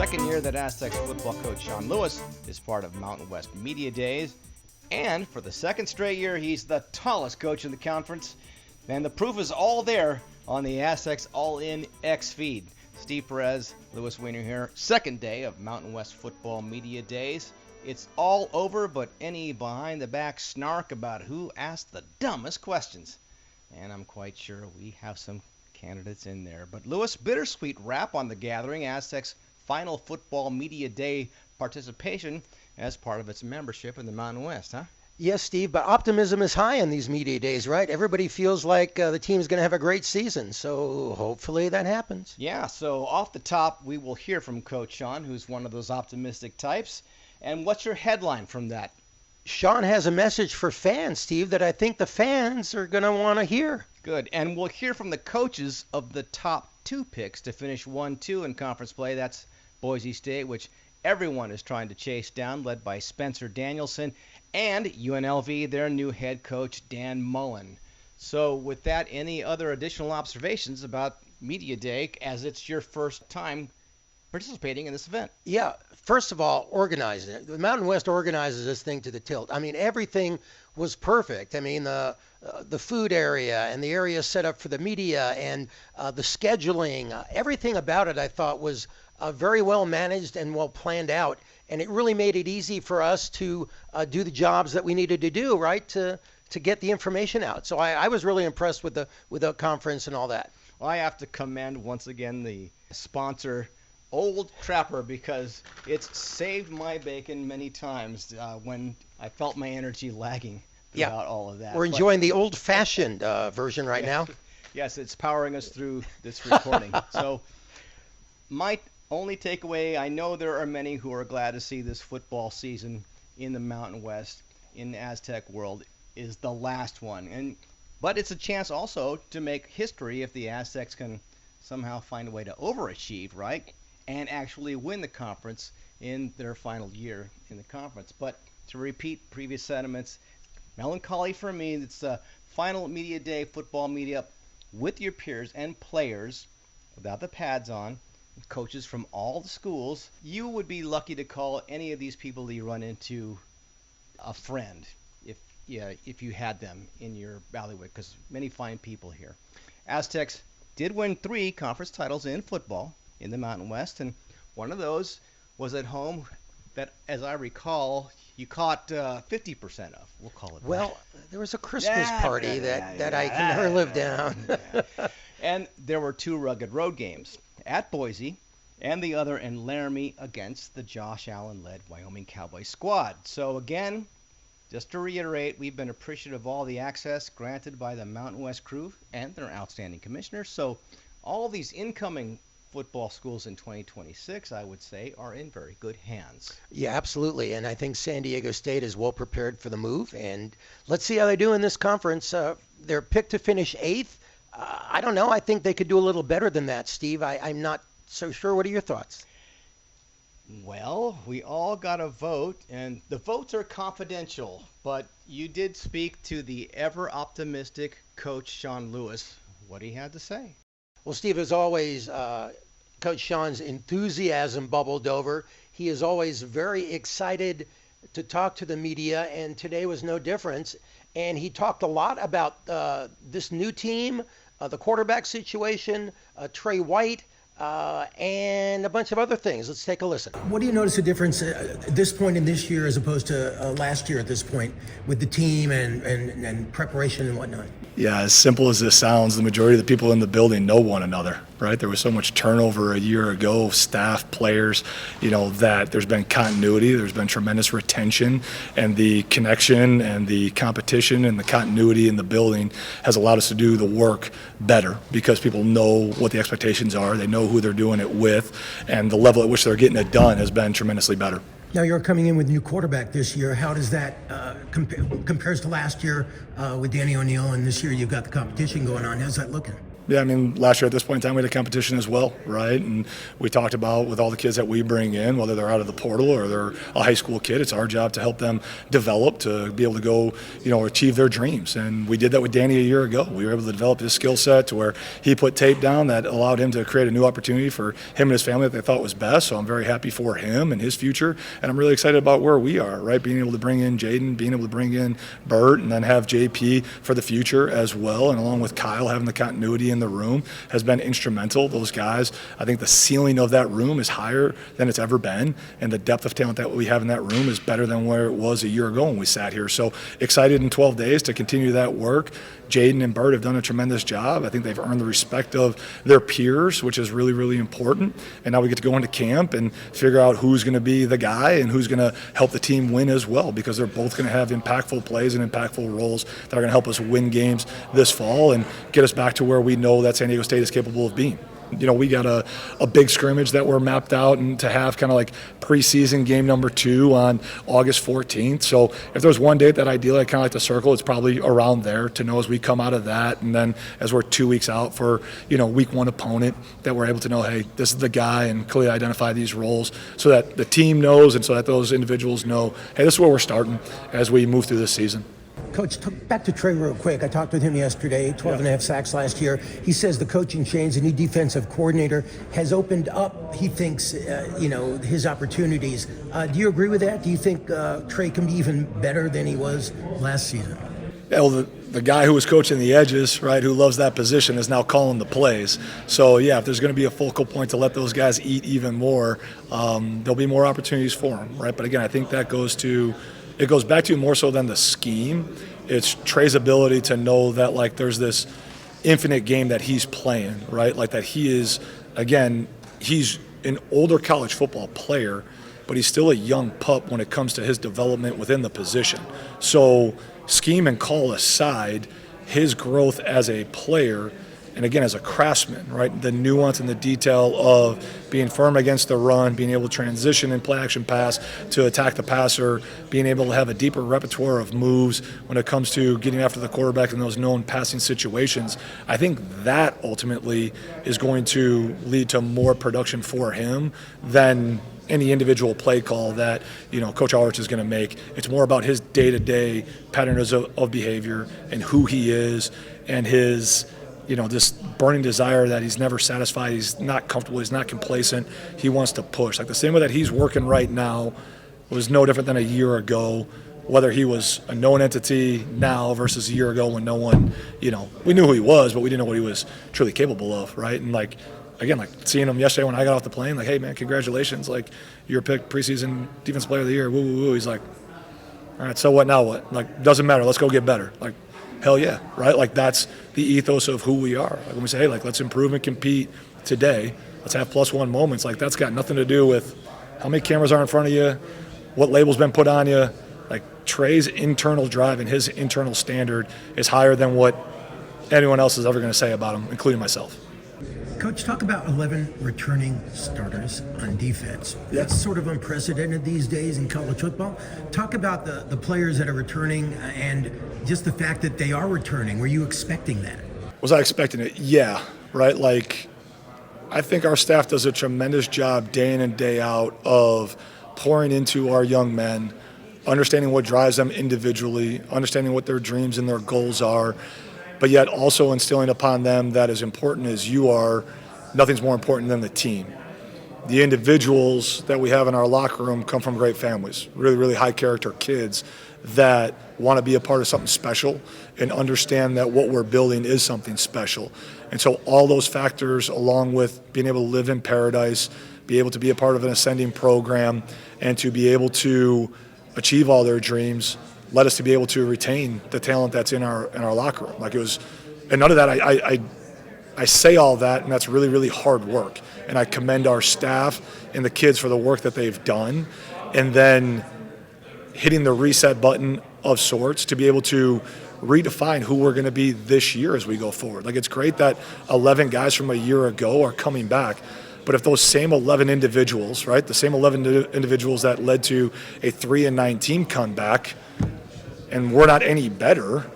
second year that Aztecs football coach Sean Lewis is part of Mountain West Media Days. And for the second straight year, he's the tallest coach in the conference. And the proof is all there on the Aztecs All-In X feed. Steve Perez, Louis Weiner here. Second day of Mountain West Football Media Days. It's all over, but any behind-the-back snark about who asked the dumbest questions. And I'm quite sure we have some candidates in there. But Louis, bittersweet wrap on the gathering, Aztecs' final Football Media Day participation as part of its membership in the Mountain West, huh? Yes, Steve, but optimism is high on these media days, right? Everybody feels like the team's going to have a great season, so hopefully that happens. Yeah, so off the top, we will hear from Coach Sean, who's one of those optimistic types. And what's your headline from that? Sean has a message for fans, Steve, that I think the fans are going to want to hear. Good. And we'll hear from the coaches of the top two picks to finish 1-2 in conference play. That's Boise State, which everyone is trying to chase down, led by Spencer Danielson, and UNLV, their new head coach, Dan Mullen. So with that, any other additional observations about Media Day, as it's your first time participating in this event? Yeah, first of all, organizing it. The Mountain West organizes this thing to the tilt. I mean, everything was perfect. I mean, the food area and the area set up for the media and the scheduling, everything about it I thought was very well managed and well planned out. And it really made it easy for us to do the jobs that we needed to do, right, to get the information out. So I was really impressed with the conference and all that. Well, I have to commend once again the sponsor, Old Trapper, because it's saved my bacon many times when I felt my energy lagging throughout all of that. We're enjoying the old-fashioned version right now. Yes, it's powering us through this recording. So my only takeaway, I know there are many who are glad to see this football season in the Mountain West, in the Aztec world, is the last one. But it's a chance also to make history if the Aztecs can somehow find a way to overachieve, right? And actually win the conference in their final year in the conference. But to repeat previous sentiments, melancholy for me, it's the final Media Day football media with your peers and players without the pads on, coaches from all the schools. You would be lucky to call any of these people that you run into a friend if you had them in your bailiwick, because many fine people here. Aztecs did win 3 conference titles in football in the Mountain West, and one of those was at home that, as I recall, you caught 50% of. We'll call it well, there was a Christmas party that I can never live down. And there were 2 rugged road games at Boise and the other in Laramie against the Josh Allen-led Wyoming Cowboy squad. So again, just to reiterate, we've been appreciative of all the access granted by the Mountain West crew and their outstanding commissioners. So all of these incoming football schools in 2026, I would say, are in very good hands. Yeah, absolutely. And I think San Diego State is well prepared for the move. And let's see how they do in this conference. They're picked to finish 8th. I don't know. I think they could do a little better than that, Steve. I'm not so sure. What are your thoughts? Well, we all got a vote, and the votes are confidential. But you did speak to the ever-optimistic Coach Sean Lewis. What he had to say. Well, Steve, as always, Coach Sean's enthusiasm bubbled over. He is always very excited to talk to the media, and today was no difference. And he talked a lot about this new team, the quarterback situation, Trey White, and a bunch of other things. Let's take a listen. What do you notice a difference at this point in this year as opposed to last year at this point with the team and preparation and whatnot? Yeah, as simple as this sounds, the majority of the people in the building know one another, right? There was so much turnover a year ago, staff, players, that there's been continuity, there's been tremendous retention, and the connection and the competition and the continuity in the building has allowed us to do the work better because people know what the expectations are, they know who they're doing it with, and the level at which they're getting it done has been tremendously better. Now you're coming in with a new quarterback this year. How does that compares to last year with Danny O'Neill, and this year you've got the competition going on? How's that looking? Yeah, I mean, last year at this point in time, we had a competition as well, right? And we talked about with all the kids that we bring in, whether they're out of the portal or they're a high school kid, it's our job to help them develop to be able to go, achieve their dreams. And we did that with Danny a year ago. We were able to develop his skill set to where he put tape down that allowed him to create a new opportunity for him and his family that they thought was best. So I'm very happy for him and his future. And I'm really excited about where we are, right? Being able to bring in Jaden, being able to bring in Bert, and then have JP for the future as well. And along with Kyle, having the continuity in the room has been instrumental. Those guys, I think the ceiling of that room is higher than it's ever been, and the depth of talent that we have in that room is better than where it was a year ago when we sat here. So excited in 12 days to continue that work. Jaden and Bert have done a tremendous job. I think they've earned the respect of their peers, which is really, really important. And now we get to go into camp and figure out who's going to be the guy and who's going to help the team win as well, because they're both going to have impactful plays and impactful roles that are going to help us win games this fall and get us back to where we know that San Diego State is capable of being. We got a big scrimmage that we're mapped out and to have kind of like preseason game number 2 on August 14th. So if there's one date that ideally I kind of like to circle, it's probably around there to know as we come out of that. And then as we're 2 weeks out for, week 1 opponent, that we're able to know, hey, this is the guy, and clearly identify these roles so that the team knows and so that those individuals know, hey, this is where we're starting as we move through this season. Coach, back to Trey real quick. I talked with him yesterday, 12 and a half sacks last year. He says the coaching change, the new defensive coordinator, has opened up, he thinks, his opportunities. Do you agree with that? Do you think Trey can be even better than he was last season? Yeah, well, the guy who was coaching the edges, right, who loves that position, is now calling the plays. So, yeah, if there's going to be a focal point to let those guys eat even more, there'll be more opportunities for them, right? But, again, I think that goes back to more so than the scheme. It's Trey's ability to know that, like, there's this infinite game that he's playing, right? Like that he is, again, he's an older college football player, but he's still a young pup when it comes to his development within the position. So scheme and call aside, his growth as a player and again, as a craftsman, right, the nuance and the detail of being firm against the run, being able to transition in play action pass to attack the passer, being able to have a deeper repertoire of moves when it comes to getting after the quarterback in those known passing situations, I think that ultimately is going to lead to more production for him than any individual play call that, Coach Ulrich is going to make. It's more about his day-to-day patterns of behavior and who he is and his this burning desire that he's never satisfied, he's not comfortable, he's not complacent, he wants to push. Like the same way that he's working right now was no different than a year ago, whether he was a known entity now versus a year ago when no one, we knew who he was, but we didn't know what he was truly capable of, right? And again, seeing him yesterday when I got off the plane, hey man, congratulations, you're picked preseason defensive player of the year, woo, woo, woo. He's like, all right, so what, now what? Doesn't matter, let's go get better. Hell yeah, right? That's the ethos of who we are. When we say, hey, let's improve and compete today, let's have +1 moments. That's got nothing to do with how many cameras are in front of you, what label's been put on you. Trey's internal drive and his internal standard is higher than what anyone else is ever going to say about him, including myself. Coach, talk about 11 returning starters on defense. That's sort of unprecedented these days in college football. Talk about the players that are returning and just the fact that they are returning. Were you expecting that? Was I expecting it? Yeah, right? I think our staff does a tremendous job day in and day out of pouring into our young men, understanding what drives them individually, understanding what their dreams and their goals are, but yet also instilling upon them that as important as you are, nothing's more important than the team. The individuals that we have in our locker room come from great families, really, really high character kids that want to be a part of something special and understand that what we're building is something special. And so all those factors, along with being able to live in paradise, be able to be a part of an ascending program, and to be able to achieve all their dreams, led us to be able to retain the talent that's in our locker room. And none of that, I say all that, and that's really, really hard work. And I commend our staff and the kids for the work that they've done. And then hitting the reset button of sorts to be able to redefine who we're going to be this year as we go forward. It's great that 11 guys from a year ago are coming back. But if those same 11 individuals, right, the same 11 individuals that led to a 3-9 team come back, and we're not any better,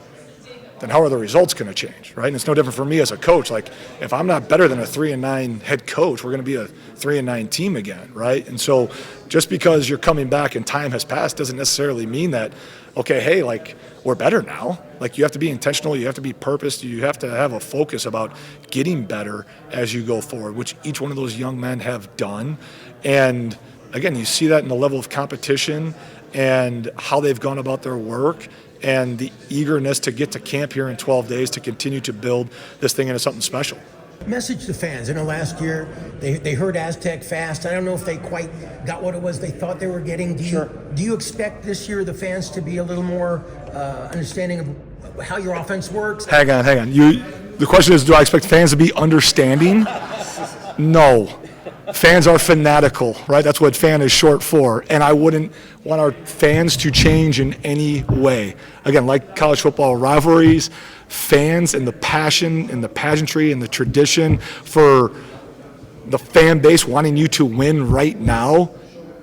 then how are the results going to change, right? And it's no different for me as a coach. Like, if I'm not better than a 3-9 head coach, we're going to be a 3-9 team again, right? And so just because you're coming back and time has passed doesn't necessarily mean that, okay, hey, like, we're better now. Like, you have to be intentional, you have to be purposed, you have to have a focus about getting better as you go forward, which each one of those young men have done. And again, you see that in the level of competition and how they've gone about their work and the eagerness to get to camp here in 12 days to continue to build this thing into something special. Message to fans. I know last year they heard Aztec fast. I don't know if they quite got what it was they thought they were getting. Do you expect this year the fans to be a little more understanding of how your offense works? Hang on. The question is, do I expect fans to be understanding? No. Fans are fanatical, right? That's what fan is short for. And I wouldn't want our fans to change in any way. Again, like college football rivalries, fans and the passion and the pageantry and the tradition for the fan base wanting you to win right now,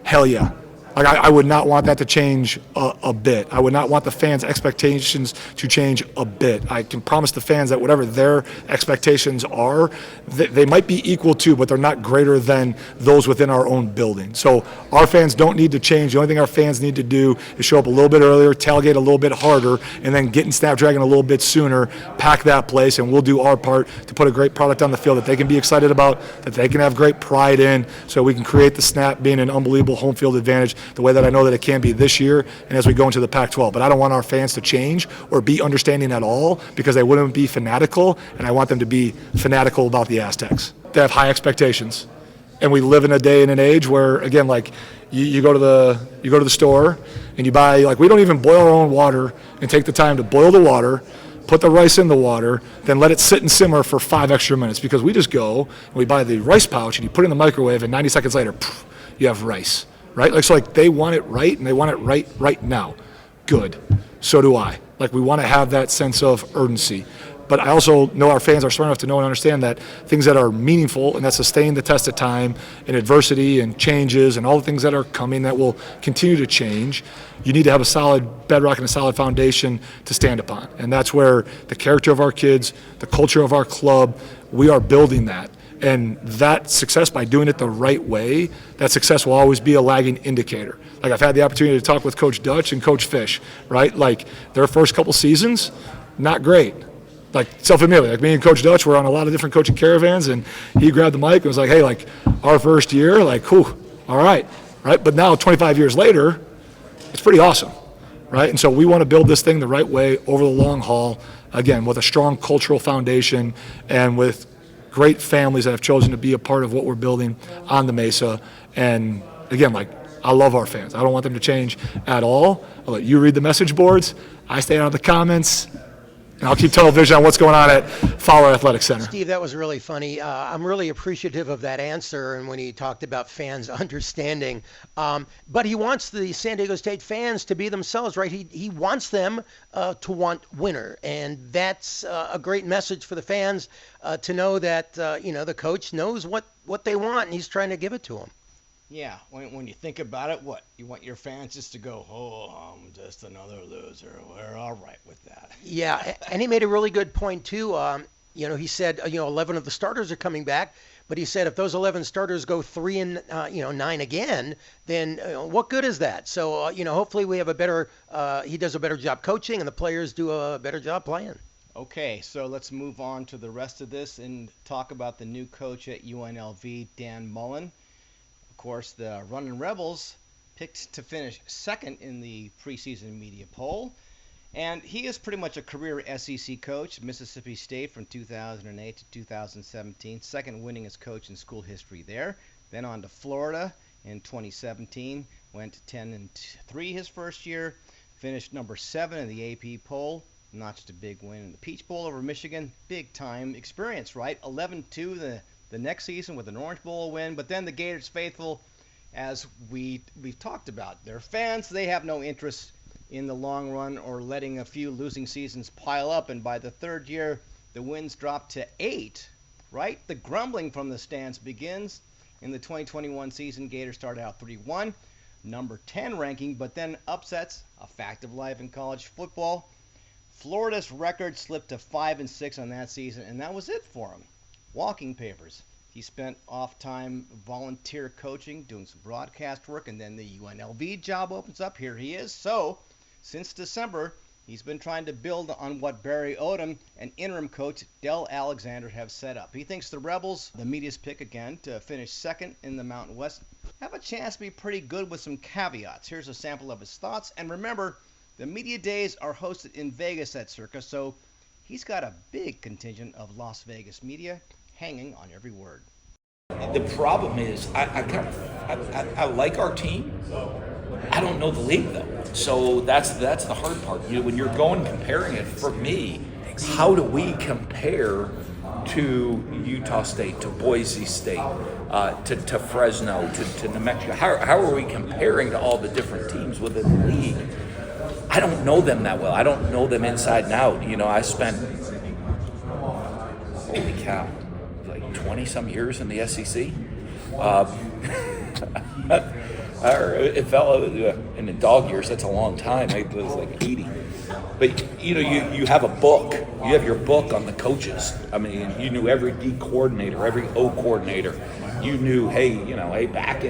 hell yeah. Like, I would not want that to change a bit. I would not want the fans' expectations to change a bit. I can promise the fans that whatever their expectations are, they might be equal to, but they're not greater than those within our own building. So our fans don't need to change. The only thing our fans need to do is show up a little bit earlier, tailgate a little bit harder, and then get in Snapdragon a little bit sooner, pack that place, and we'll do our part to put a great product on the field that they can be excited about, that they can have great pride in, so we can create the Snap being an unbelievable home field advantage the way that I know that it can be this year and as we go into the Pac-12. But I don't want our fans to change or be understanding at all because they wouldn't be fanatical, and I want them to be fanatical about the Aztecs. They have high expectations. And we live in a day and an age where, again, like, you go to the store and you buy, like, we don't even boil our own water and take the time to boil the water, put the rice in the water, then let it sit and simmer for 5 extra minutes, because we just go and we buy the rice pouch and you put it in the microwave and 90 seconds later, poof, you have rice. Right? Like, so, like, they want it right, and they want it right now. Good. So do I. Like, we want to have that sense of urgency. But I also know our fans are smart enough to know and understand that things that are meaningful and that sustain the test of time and adversity and changes and all the things that are coming that will continue to change, you need to have a solid bedrock and a solid foundation to stand upon. And that's where the character of our kids, the culture of our club, we are building that. And that success, by doing it the right way, that success will always be a lagging indicator. Like, I've had the opportunity to talk with Coach Dutch and Coach Fish, right? Like, their first couple seasons, not great. Like, self-admittedly, like, me and Coach Dutch were on a lot of different coaching caravans, and he grabbed the mic and was like, hey, like, our first year, like, whew, all right, right? But now, 25 years later, it's pretty awesome, right? And so we want to build this thing the right way over the long haul, again, with a strong cultural foundation and with great families that have chosen to be a part of what we're building on the Mesa. And again, like, I love our fans. I don't want them to change at all. I'll let you read the message boards. I stay out of the comments, and I'll keep television on what's going on at Fowler Athletic Center. Steve, that was really funny. I'm really appreciative of that answer, and when he talked about fans understanding. But he wants the San Diego State fans to be themselves, right? He wants them to want winner, and that's a great message for the fans to know that the coach knows what they want, and he's trying to give it to them. Yeah, when you think about it, what? You want your fans just to go, oh, I'm just another loser. We're all right with that. Yeah, and he made a really good point, too. He said, 11 of the starters are coming back, but he said if those 11 starters go 3-9 again, then what good is that? So, hopefully we have he does a better job coaching and the players do a better job playing. Okay, so let's move on to the rest of this and talk about the new coach at UNLV, Dan Mullen. Of course, the Runnin' Rebels picked to finish second in the preseason media poll. And he is pretty much a career SEC coach, Mississippi State from 2008 to 2017, second winningest coach in school history there. Then on to Florida in 2017, went 10-3 his first year, finished number 7 in the AP poll, notched a big win in the Peach Bowl over Michigan. Big time experience, right? 11-2 the next season with an Orange Bowl win. But then the Gators faithful, as we've talked about, their fans, they have no interest in the long run or letting a few losing seasons pile up. And by the third year, the wins dropped to 8, right? The grumbling from the stands begins. In the 2021 season, Gators started out 3-1, number 10 ranking, but then upsets, a fact of life in college football. Florida's record slipped to 5-6 on that season, and that was it for him. Walking papers. He spent off-time volunteer coaching, doing some broadcast work, and then the UNLV job opens up. Here he is. So, since December, he's been trying to build on what Barry Odom and interim coach Del Alexander have set up. He thinks the Rebels, the media's pick again, to finish second in the Mountain West, have a chance to be pretty good with some caveats. Here's a sample of his thoughts. And remember, the media days are hosted in Vegas at Circa, so he's got a big contingent of Las Vegas media hanging on every word. The problem is, I like our team. I don't know the league though, so that's the hard part. When you're going comparing it, for me, how do we compare to Utah State, to Boise State, to Fresno, to New Mexico? How are we comparing to all the different teams within the league? I don't know them that well. I don't know them inside and out. I spent, holy cow, like 20-some years in the SEC. It felt in the dog years. That's a long time. It was like 80. But you have a book. You have your book on the coaches. I mean, you knew every D coordinator, every O coordinator. You knew, hey, back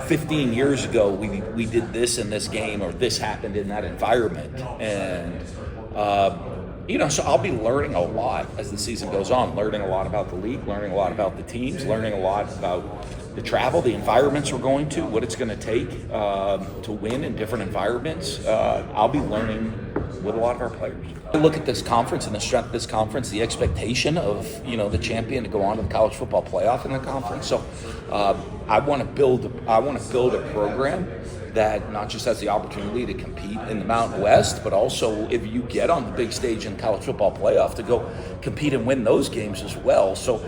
15 years ago, we did this in this game, or this happened in that environment, and so I'll be learning a lot as the season goes on, learning a lot about the league, learning a lot about the teams, learning a lot about the travel, the environments we're going to, what it's going to take to win in different environments. I'll be learning with a lot of our players. I look at this conference and the strength of this conference, the expectation of the champion to go on to the college football playoff in the conference. So I want to build a program that not just has the opportunity to compete in the Mountain West, but also if you get on the big stage in the college football playoff, to go compete and win those games as well. So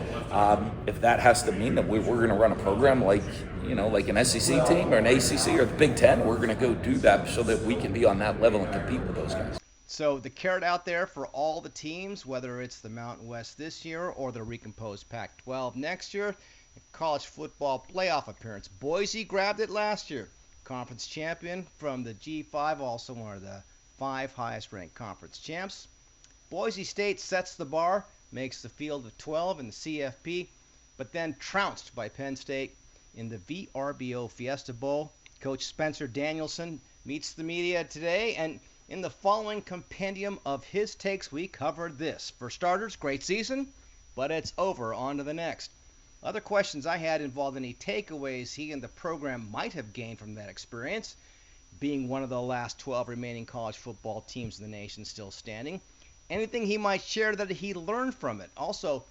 if that has to mean that we're going to run a program like an SEC team or an ACC or the Big Ten, we're going to go do that so that we can be on that level and compete with those guys. So the carrot out there for all the teams, whether it's the Mountain West this year or the recomposed Pac-12 next year, college football playoff appearance. Boise grabbed it last year. Conference champion from the G5, also one of the 5 highest-ranked conference champs. Boise State sets the bar, makes the field of 12 in the CFP, but then trounced by Penn State in the VRBO Fiesta Bowl. Coach Spencer Danielson meets the media today, and in the following compendium of his takes, we covered this. For starters, great season, but it's over. On to the next. Other questions I had involved any takeaways he and the program might have gained from that experience, being one of the last 12 remaining college football teams in the nation still standing. Anything he might share that he learned from it. Also,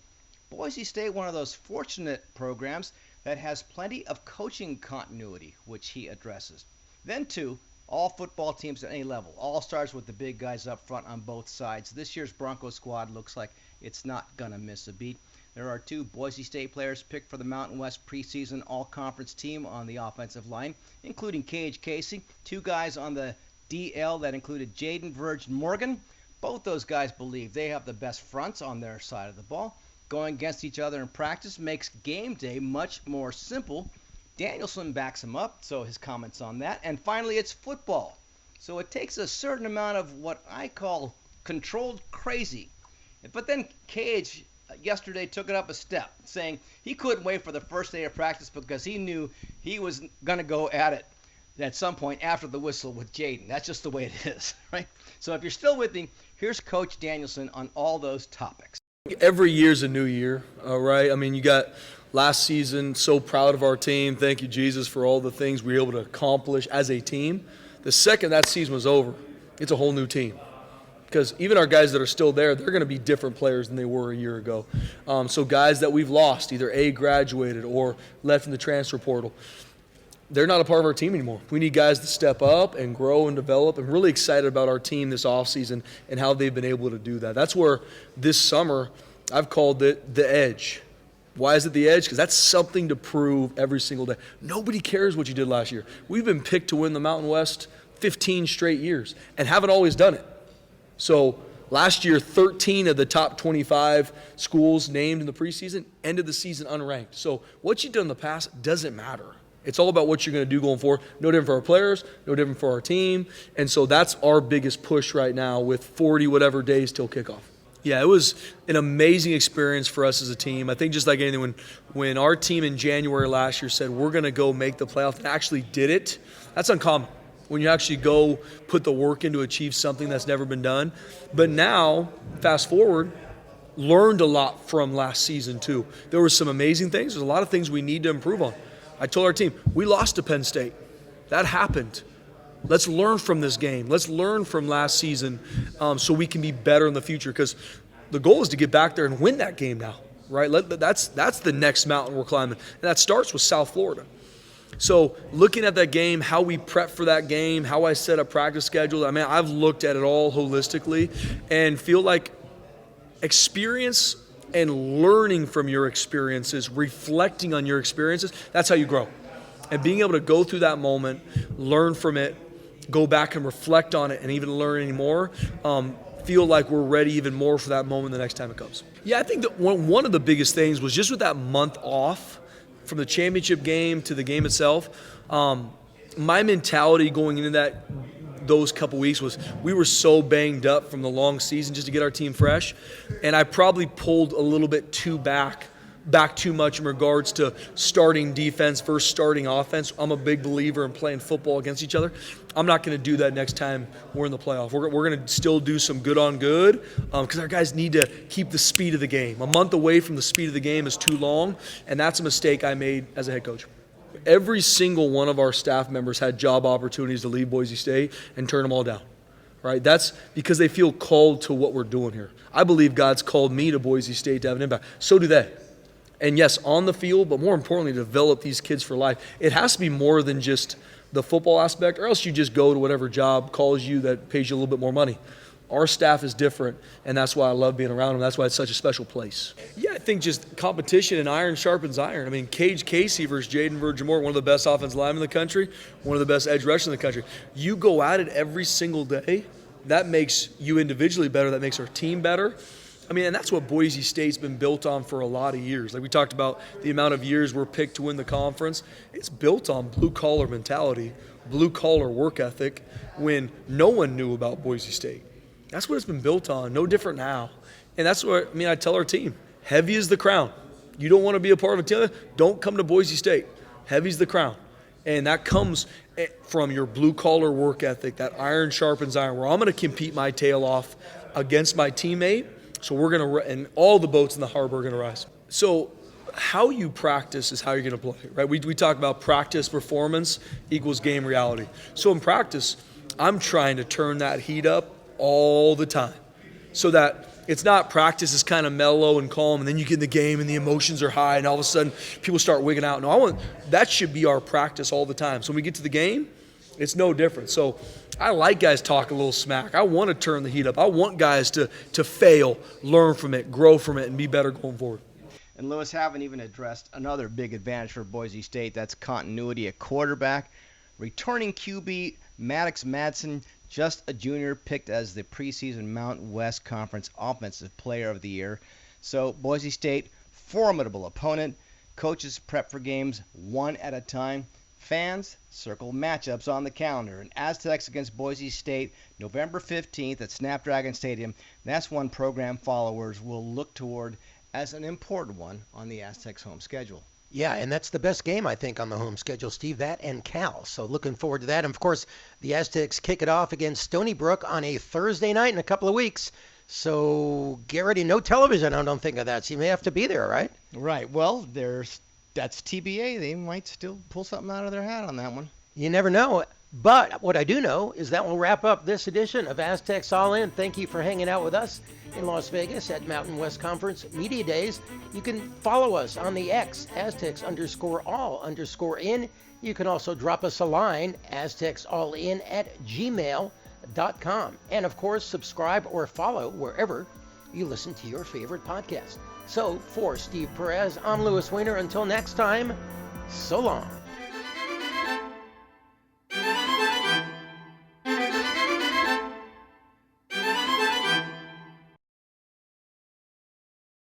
Boise State, one of those fortunate programs that has plenty of coaching continuity, which he addresses. Then, two, all football teams at any level. All stars with the big guys up front on both sides. This year's Bronco squad looks like it's not going to miss a beat. There are 2 Boise State players picked for the Mountain West preseason all-conference team on the offensive line, including Cage Casey. 2 guys on the DL that included Jaden Virgin Morgan. Both those guys believe they have the best fronts on their side of the ball. Going against each other in practice makes game day much more simple. Danielson backs him up, so his comments on that. And finally, it's football. So it takes a certain amount of what I call controlled crazy. But then Cage yesterday took it up a step, saying he couldn't wait for the first day of practice because he knew he was going to go at it at some point after the whistle with Jaden. That's just the way it is, right? So if you're still with me, here's Coach Danielson on all those topics. Every year's a new year, all right? I mean, you got last season, so proud of our team. Thank you, Jesus, for all the things we were able to accomplish as a team. The second that season was over, it's a whole new team. Because even our guys that are still there, they're going to be different players than they were a year ago. So guys that we've lost, either graduated or left in the transfer portal, they're not a part of our team anymore. We need guys to step up and grow and develop. I'm really excited about our team this offseason and how they've been able to do that. That's where this summer I've called it the edge. Why is it the edge? Because that's something to prove every single day. Nobody cares what you did last year. We've been picked to win the Mountain West 15 straight years and haven't always done it. So last year, 13 of the top 25 schools named in the preseason ended the season unranked. So what you've done in the past doesn't matter. It's all about what you're going to do going forward. No different for our players, no different for our team. And so that's our biggest push right now with 40 whatever days till kickoff. Yeah, it was an amazing experience for us as a team. I think just like anything, when our team in January last year said we're going to go make the playoff and actually did it, that's uncommon. When you actually go put the work in to achieve something that's never been done. But now, fast forward, learned a lot from last season too. There were some amazing things. There's a lot of things we need to improve on. I told our team, we lost to Penn State. That happened. Let's learn from this game. Let's learn from last season so we can be better in the future, because the goal is to get back there and win that game now, right? That's the next mountain we're climbing, and that starts with South Florida. So looking at that game, how we prep for that game, how I set up practice schedule, I mean, I've looked at it all holistically and feel like experience and learning from your experiences, reflecting on your experiences, that's how you grow. And being able to go through that moment, learn from it, go back and reflect on it, and even learn any more, feel like we're ready even more for that moment the next time it comes. Yeah, I think that one of the biggest things was just with that month off from the championship game to the game itself, my mentality going into those couple weeks was we were so banged up from the long season just to get our team fresh, and I probably pulled a little bit back too much in regards to starting defense versus starting offense. I'm a big believer in playing football against each other. I'm not going to do that next time we're in the playoff. We're going to still do some good on good because our guys need to keep the speed of the game. A month away from the speed of the game is too long, and that's a mistake I made as a head coach. Every single one of our staff members had job opportunities to leave Boise State and turn them all down, right? That's because they feel called to what we're doing here. I believe God's called me to Boise State to have an impact. So do they. And yes, on the field, but more importantly, develop these kids for life. It has to be more than just the football aspect, or else you just go to whatever job calls you that pays you a little bit more money. Our staff is different, and that's why I love being around them. That's why it's such a special place. Yeah, I think just competition and iron sharpens iron. I mean, Cage Casey versus Jaden Virgin-Moore, one of the best offensive linemen in the country, one of the best edge rushers in the country. You go at it every single day. That makes you individually better. That makes our team better. I mean, and that's what Boise State's been built on for a lot of years. Like we talked about the amount of years we're picked to win the conference. It's built on blue-collar mentality, blue-collar work ethic when no one knew about Boise State. That's what it's been built on, no different now. And that's what, I mean, I tell our team, heavy is the crown. You don't want to be a part of a team, don't come to Boise State. Heavy's the crown. And that comes from your blue-collar work ethic, that iron sharpens iron, where I'm going to compete my tail off against my teammate. So we're going to, and all the boats in the harbor are going to rise. So how you practice is how you're going to play, right? We talk about practice performance equals game reality. So in practice, I'm trying to turn that heat up all the time so that it's not practice is kind of mellow and calm and then you get in the game and the emotions are high and all of a sudden people start wigging out. No, that should be our practice all the time. So when we get to the game, it's no different. So I like guys talk a little smack. I want to turn the heat up. I want guys to fail, learn from it, grow from it, and be better going forward. And Lewis, haven't even addressed another big advantage for Boise State. That's continuity at quarterback. Returning QB Maddox Madsen, just a junior, picked as the preseason Mountain West Conference Offensive Player of the Year. So Boise State, formidable opponent. Coaches prep for games one at a time. Fans, circle matchups on the calendar. And Aztecs against Boise State, November 15th at Snapdragon Stadium. That's one program followers will look toward as an important one on the Aztecs' home schedule. Yeah, and that's the best game, I think, on the home schedule, Steve, that and Cal. So looking forward to that. And, of course, the Aztecs kick it off against Stony Brook on a Thursday night in a couple of weeks. So get ready. No television, I don't think of that. So you may have to be there, right? Right. Well, that's TBA. They might still pull something out of their hat on that one. You never know. But what I do know is that will wrap up this edition of Aztecs All In. Thank you for hanging out with us in Las Vegas at Mountain West Conference Media Days. You can follow us on the X, Aztecs_all_in. You can also drop us a line, aztecsallin@gmail.com. And of course, subscribe or follow wherever you listen to your favorite podcast. So for Steve Perez, I'm Louis Weiner. Until next time, so long.